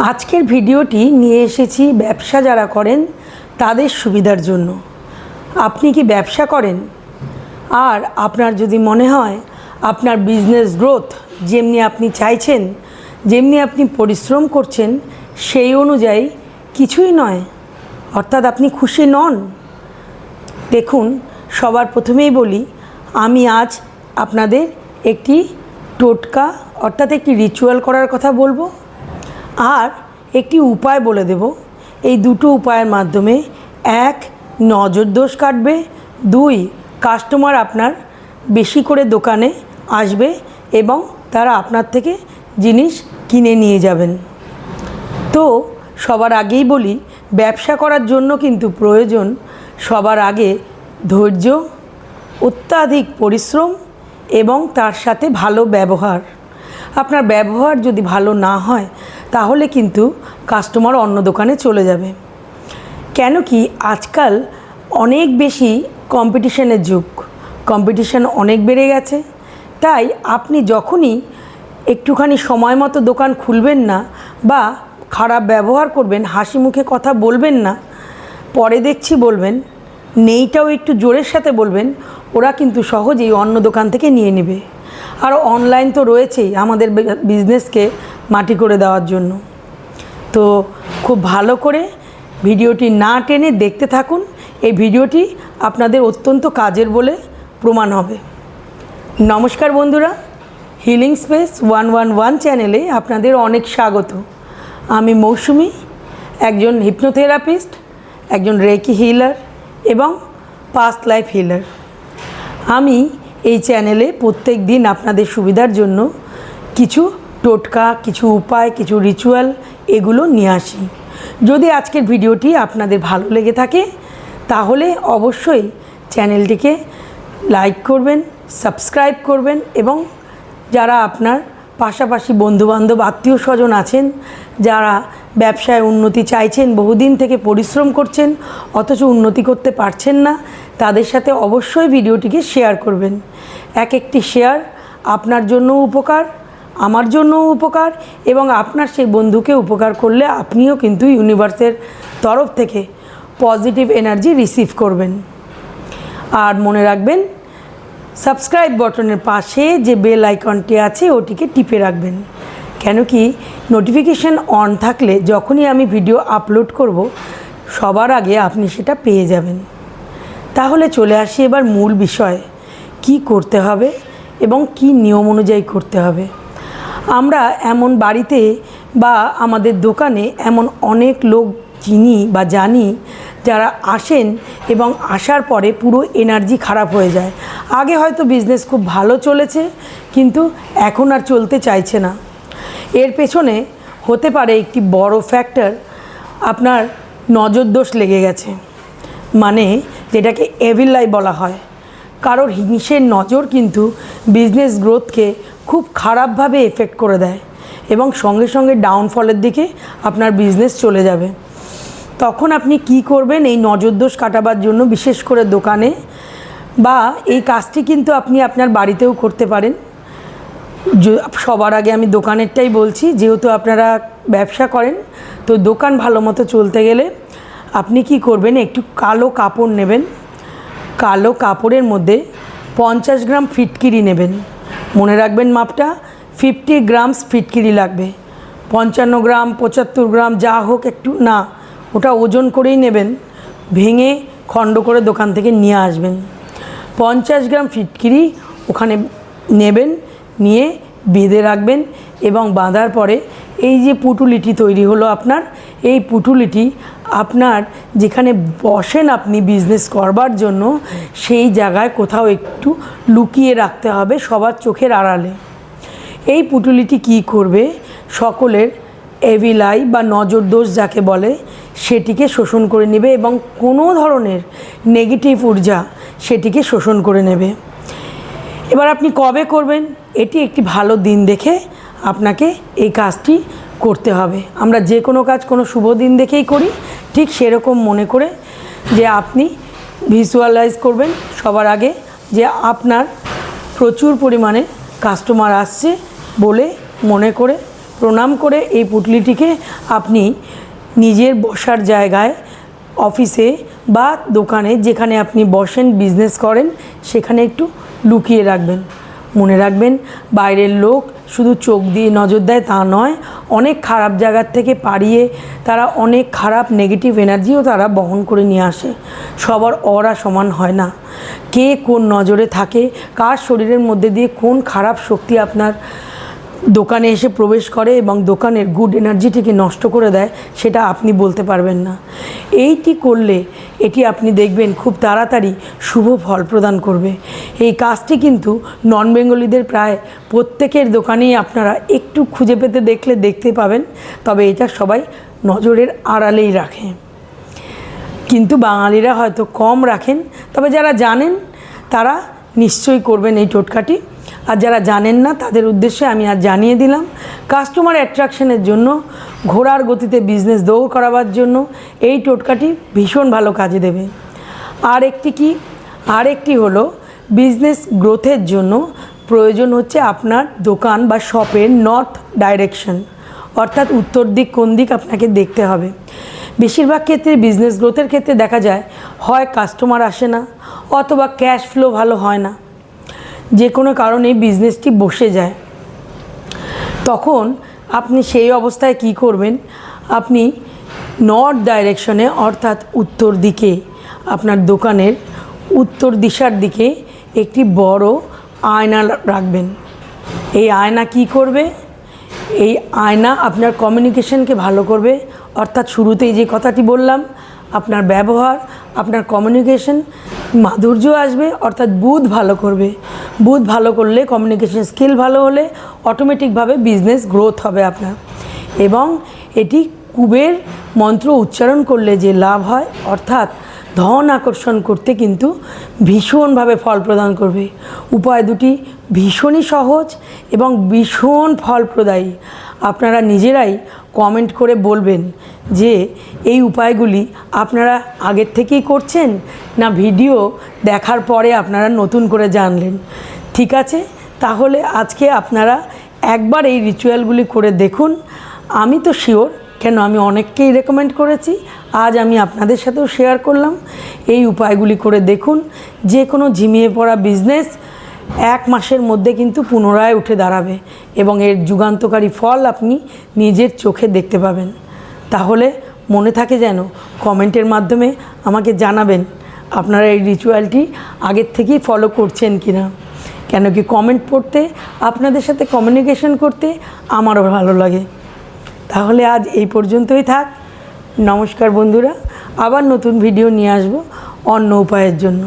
আজকের ভিডিওটি নিয়ে এসেছি ব্যবসা যারা করেন তাদের সুবিধার জন্য। আপনি কি ব্যবসা করেন আর আপনার যদি মনে হয় আপনার বিজনেস গ্রোথ যেমনি আপনি চাইছেন, যেমনি আপনি পরিশ্রম করছেন সেই অনুযায়ী কিছুই নয়, অর্থাৎ আপনি খুশি নন, দেখুন সবার প্রথমেই বলি আমি আজ আপনাদের একটি টোটকা অর্থাৎ একটি রিচুয়াল করার কথা বলবো আর একটি উপায় বলে দেব। এই দুটো উপায়ের মাধ্যমে এক, নজর দোষ কাটবে, দুই, কাস্টমার আপনার বেশি করে দোকানে আসবে এবং তারা আপনার থেকে জিনিস কিনে নিয়ে যাবেন। তো সবার আগেই বলি ব্যবসা করার জন্য কিন্তু প্রয়োজন সবার আগে ধৈর্য, অত্যাধিক পরিশ্রম এবং তার সাথে ভালো ব্যবহার। আপনার ব্যবহার যদি ভালো না হয় তাহলে কিন্তু কাস্টমার অন্য দোকানে চলে যাবে। কেন কি আজকাল অনেক বেশি কম্পিটিশনের যুগ, কম্পিটিশন অনেক বেড়ে গেছে। তাই আপনি যখনই একটুখানি সময় মতো দোকান খুলবেন না বা খারাপ ব্যবহার করবেন, হাসি মুখে কথা বলবেন না, পরে দেখছি বলবেন, নেইটাও একটু জোরের সাথে বলবেন, ওরা কিন্তু সহজেই অন্য দোকান থেকে নিয়ে নেবে। আর অনলাইন তো রয়েছেই আমাদের বিজনেসকে মাটি করে দেওয়ার জন্য। তো খুব ভালো করে ভিডিওটি না টেনে দেখতে থাকুন, এই ভিডিওটি আপনাদের অত্যন্ত কাজের বলে প্রমাণ হবে। নমস্কার বন্ধুরা, হিলিং স্পেস 111 চ্যানেলে আপনাদের অনেক স্বাগত। আমি মৌসুমি, একজন হিপনোথেরাপিস্ট, একজন রেকি হিলার এবং পাস্ট লাইফ হিলার। আমি এই চ্যানেলে প্রত্যেক দিন আপনাদের সুবিধার জন্য কিছু টোটকা, কিছু উপায়, কিছু রিচুয়াল এগুলো নিয়ে আসি। যদি আজকের ভিডিওটি আপনাদের ভালো লেগে থাকে তাহলে অবশ্যই চ্যানেলটিকে লাইক করবেন, সাবস্ক্রাইব করবেন এবং যারা আপনার পাশাপাশি বন্ধুবান্ধব, আত্মীয় স্বজন আছেন যারা ব্যবসায় উন্নতি চাইছেন, বহুদিন থেকে পরিশ্রম করছেন অথচ উন্নতি করতে পারছেন না, তাদের সাথে অবশ্যই ভিডিওটিকে শেয়ার করবেন। এক একটি শেয়ার আপনার জন্যও উপকার, আমার জন্যও উপকার এবং আপনার সেই বন্ধুকে উপকার করলে আপনিও কিন্তু ইউনিভার্সের তরফ থেকে পজিটিভ এনার্জি রিসিভ করবেন। আর মনে রাখবেন সাবস্ক্রাইব বাটনের পাশে যে বেল আইকনটি আছে ওটিকে টিপে রাখবেন। কেন কি নোটিফিকেশান অন থাকলে যখনই আমি ভিডিও আপলোড করব সবার আগে আপনি সেটা পেয়ে যাবেন। তাহলে চলে আসি এবার মূল বিষয়, কি করতে হবে এবং কি নিয়ম অনুযায়ী করতে হবে। আমরা এমন বাড়িতে বা আমাদের দোকানে এমন অনেক লোক চিনি বা জানি যারা আসেন এবং আসার পরে পুরো এনার্জি খারাপ হয়ে যায়। আগে হয়তো বিজনেস খুব ভালো চলেছে কিন্তু এখন আর চলতে চাইছে না। এর পেছনে হতে পারে একটি বড় ফ্যাক্টর, আপনার নজর দোষ লেগে গেছে, মানে যেটাকে এভিল আই বলা হয়। কারোর হিংসের নজর কিন্তু বিজনেস গ্রোথকে খুব খারাপভাবে এফেক্ট করে দেয় এবং সঙ্গে সঙ্গে ডাউনফলের দিকে আপনার বিজনেস চলে যাবে। তখন আপনি কি করবেন এই নজর দোষ কাটাবার জন্য, বিশেষ করে দোকানে, বা এই কাজটি কিন্তু আপনি আপনার বাড়িতেও করতে পারেন। সবার আগে আমি দোকানেরটাই বলছি, যেহেতু আপনারা ব্যবসা করেন তো দোকান ভালো মতো চলতে গেলে আপনি কি করবেন, একটু কালো কাপড় নেবেন, কালো কাপড়ের মধ্যে 50 গ্রাম ফিটকিরি নেবেন। মনে রাখবেন মাপটা 50 গ্রামস ফিটকিরি লাগবে। 55 গ্রাম 75 গ্রাম যা হোক, একটু না, ওটা ওজন করেই নেবেন, ভেঙে খণ্ড করে দোকান থেকে নিয়ে আসবেন। 50 গ্রাম ফিটকিরি ওখানে নেবেন, নিয়ে বেঁধে রাখবেন এবং বাঁধার পরে এই যে পুটুলিটি তৈরি হলো আপনার, এই পুটুলিটি আপনার যেখানে বসেন আপনি বিজনেস করবার জন্য সেই জায়গায় কোথাও একটু লুকিয়ে রাখতে হবে সবার চোখের আড়ালে। এই পুটুলিটি কি করবে, সকলের এভিল আই বা নজর দোষ যাকে বলে সেটিকে শোষণ করে নেবে এবং কোনো ধরনের নেগেটিভ ঊর্জা সেটিকে শোষণ করে নেবে। এবার আপনি কবে করবেন, এটি একটি ভালো দিন দেখে আপনাকে এই কাজটি করতে হবে। আমরা যে কোনো কাজ কোনো শুভ দিন দেখেই করি, ঠিক সেরকম মনে করে যে আপনি ভিজুয়ালাইজ করবেন সবার আগে যে আপনার প্রচুর পরিমাণে কাস্টমার আসছে বলে মনে করে প্রণাম করে এই পুঁটলিটিকে আপনি নিজের বসার জায়গায়, অফিসে বা দোকানে, যেখানে আপনি বসেন, বিজনেস করেন, সেখানে একটু লুকিয়ে রাখবেন। মনে রাখবেন, বাইরের লোক শুধু চোখ দিয়ে নজর দেয় তা নয়, অনেক খারাপ জায়গার থেকে পাড়িয়ে তারা অনেক খারাপ নেগেটিভ এনার্জিও তারা বহন করে নিয়ে আসে। সবার অরা সমান হয় না। কে কোন নজরে থাকে, কার শরীরের মধ্যে দিয়ে কোন খারাপ শক্তি আপনার দোকানে এসে প্রবেশ করে এবং দোকানের গুড এনার্জিটিকে নষ্ট করে দেয়, সেটা আপনি বলতে পারবেন না। এইটি করলে এটি আপনি দেখবেন খুব তাড়াতাড়ি শুভ ফল প্রদান করবে। এই কাজটি কিন্তু নন বেঙ্গলিদের প্রায় প্রত্যেকের দোকানেই আপনারা একটু খুঁজে পেতে দেখলে দেখতে পাবেন, তবে এটা সবাই নজরের আড়ালেই রাখে, কিন্তু বাঙালিরা হয়তো কম রাখেন। তবে যারা জানেন তারা নিশ্চয়ই করবেন এই টোটকাটি, আর যারা জানেন না তাদের উদ্দেশ্যে আমি আজ জানিয়ে দিলাম। কাস্টমার অ্যাট্রাকশনের জন্য, ঘোড়ার গতিতে বিজনেস দৌড় করাবার জন্য এই টোটকাটি ভীষণ ভালো কাজে দেবে। আরেকটি হলো বিজনেস গ্রোথের জন্য প্রয়োজন হচ্ছে আপনার দোকান বা শপের নর্থ ডাইরেকশন, অর্থাৎ উত্তর দিক কোন দিক আপনাকে দেখতে হবে। বেশিরভাগ ক্ষেত্রে বিজনেস গ্রোথের ক্ষেত্রে দেখা যায় হয় কাস্টমার আসে না, অথবা ক্যাশ ফ্লো ভালো হয় না, যে কোনো কারণে বিজনেসটি বসে যায়। তখন আপনি সেই অবস্থায় কি করবেন, আপনি নর্থ ডাইরেকশনে অর্থাৎ উত্তর দিকে, আপনার দোকানের উত্তর দিশার দিকে একটি বড় আয়না রাখবেন। এই আয়না কি করবে? এই আয়না আপনার কমিউনিকেশনকে ভালো করবে, অর্থাৎ শুরুতেই যে কথাটি বললাম, আপনার ব্যবহার, আপনার কমিউনিকেশন মাধুর্য আসবে, অর্থাৎ বুধ ভালো করবে। বুধ ভালো করলে, কমিউনিকেশন স্কিল ভালো হলে অটোমেটিকভাবে বিজনেস গ্রোথ হবে আপনার। এবং এটি কুবের মন্ত্র উচ্চারণ করলে যে লাভ হয়, অর্থাৎ ধন আকর্ষণ করতে কিন্তু ভীষণভাবে ফল প্রদান করবে। উপায় দুটি ভীষণই সহজ এবং ভীষণ ফলপ্রদায়ী। আপনারা নিজেরাই কমেন্ট করে বলবেন যে এই উপায়গুলি আপনারা আগের থেকেই করছেন, না ভিডিও দেখার পরে আপনারা নতুন করে জানলেন। ঠিক আছে, তাহলে আজকে আপনারা একবার এই রিচুয়ালগুলি করে দেখুন। আমি তো শিওর, কেন আমি অনেককেই রেকমেন্ড করেছি, আজ আমি আপনাদের সাথেও শেয়ার করলাম। এই উপায়গুলি করে দেখুন, যে কোনো ঝিমিয়ে পড়া বিজনেস 1 মাসের মধ্যে কিন্তু পুনরায় উঠে দাঁড়াবে এবং এর যুগান্তকারী ফল আপনি নিজের চোখে দেখতে পাবেন। তাহলে মনে থাকে যেন কমেন্টের মাধ্যমে আমাকে জানাবেন আপনারা এই রিচুয়ালটি আগের থেকেই ফলো করছেন কিনা। কেন কি কমেন্ট পড়তে, আপনাদের সাথে কমিউনিকেশন করতে আমারও ভালো লাগে। তাহলে আজ এই পর্যন্তই থাক। নমস্কার বন্ধুরা, আবার নতুন ভিডিও নিয়ে আসবো অন্য উপায়ের জন্য।